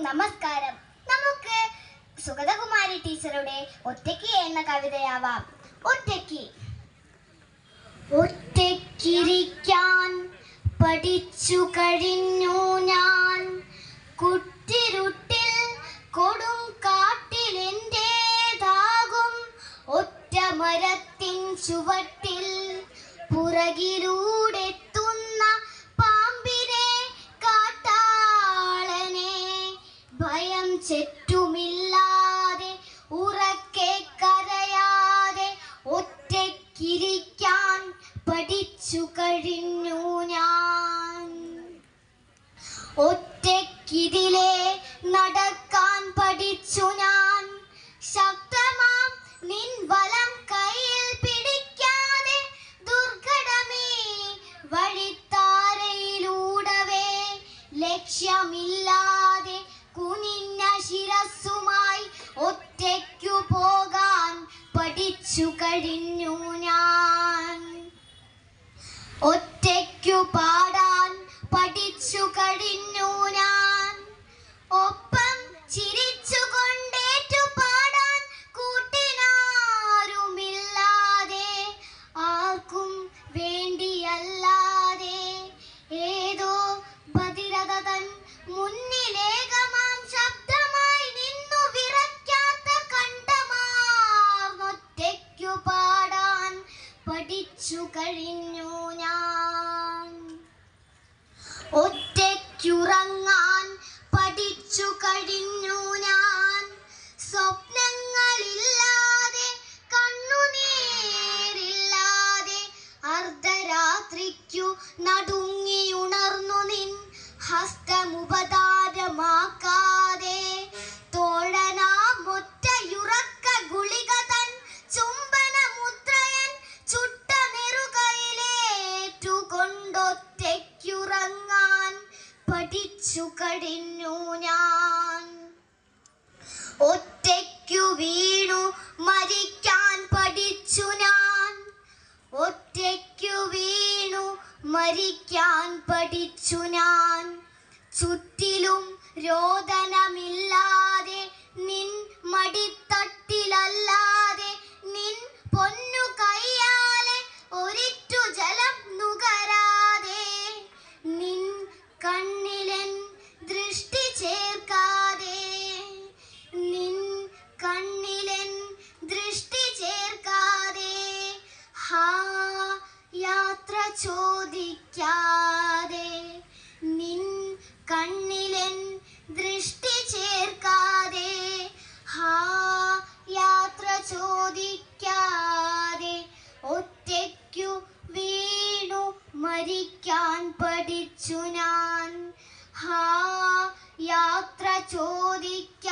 നമസ്കാരം. നമുക്ക് സുഗതകുമാരി ടീച്ചറുടെ ഒറ്റയ്ക്ക് എന്ന കവിതയാവാം. ഒറ്റയ്ക്ക്. ഒറ്റയ്ക്കിരിക്കാൻ പഠിച്ചു കഴിഞ്ഞു ഞാൻ, കുറ്റിരുട്ടിൽ കൊടും കാട്ടിൽ എന്റേതാകും ഒറ്റമരത്തിൻ ചുവട്ടിൽ പുറകിലൂടെത്തുന്ന പാമ്പിനെ, കാട്ടാളനെ ഭയം ചെറ്റുമില്ലാതെ ഉറക്കെ കരയാതെ ഒറ്റയ്ക്കിരിക്കാൻ പഠിച്ചു കഴിഞ്ഞു ഞാൻ. ഒറ്റയ്ക്കിതിലെ നടക്കാൻ പഠിച്ചു ഞാൻ, ശക്തമാം നിൻ വലം കയ്യിൽ പിടിക്കാതെ ദുർഘടമേ വഴിത്താരയിലൂടവേ ലക്ഷ്യമില്ലാതെ കുനിഞ്ഞ ശിരസ്സുമായി ഒറ്റയ്ക്കു പോകാൻ പഠിച്ചു കഴിഞ്ഞു ഞാൻ. ഒറ്റയ്ക്കു പാടാൻ പഠിച്ചു കഴിഞ്ഞു ഞാൻ, ഒപ്പം ചിരിച്ചുകൊണ്ടേറ്റു പാടാൻ കൂട്ടിനാരുമില്ലാതെ, ആർക്കും വേണ്ടിയല്ലാതെ ഏതോ ഭദ്രത തൻ മുന്നിലേകമാം ശബ്ദമായി നിന്നു വിറയ്ക്കാത്ത കണ്ഠമാർന്നൊറ്റയ്ക്കു പാടാൻ പഠിച്ചു കഴിഞ്ഞു ഞാൻ. ഒറ്റയ്ക്കുറങ്ങാൻ പഠിച്ചു കഴിഞ്ഞു ഞാൻ, സ്വപ്നങ്ങളില്ലാതെ കണ്ണുനീരില്ലാതെ അർദ്ധരാത്രിക്കു നടുങ്ങിയുണർന്നു നിൻ ഹസ്തമുപതാരമാക്കാതെ, തോഴനാമൊറ്റയുറക്ക ഗുളിക തൻ ചുംബന മുദ്രയൻ ചുട്ട നെറുകയിലേറ്റുകൊണ്ടൊറ്റയ്ക്കുറങ്ങാൻ പഠിച്ചു കഴിഞ്ഞു ഞാൻ. ഒറ്റയ്ക്കു വീണു മരിക്കാൻ പഠിച്ചു ഞാൻ, ഒറ്റയ്ക്കു വീണു മരിക്കാൻ പഠിച്ചു ഞാൻ. ചുറ്റിലും രോദനമില്ലാതെ നിൻ മടിത്തട്ടിലല്ലാതെ നിൻ പൊന്നു കയ്യാലെ ഒരിറ്റു ജലം നുകരാതെ, നിൻ കണ്ണിലെൻ ദൃഷ്ടി ചേർക്കാതെ, നിൻ കണ്ണിലെൻ ദൃഷ്ടി ചേർക്കാതെ, ഹാ യാത്ര ചോദിക്കാതെ, നിൻ കണ്ണിലെൻ ദൃഷ്ടി ചേർക്കാതെ, ഹാ യാത്ര ചോദിക്കാതെ ഒറ്റയ്ക്കു വീണു മരിക്കാൻ പഠിച്ചു ഞാൻ. ഹാ യാത്ര ചോദിക്കാതെ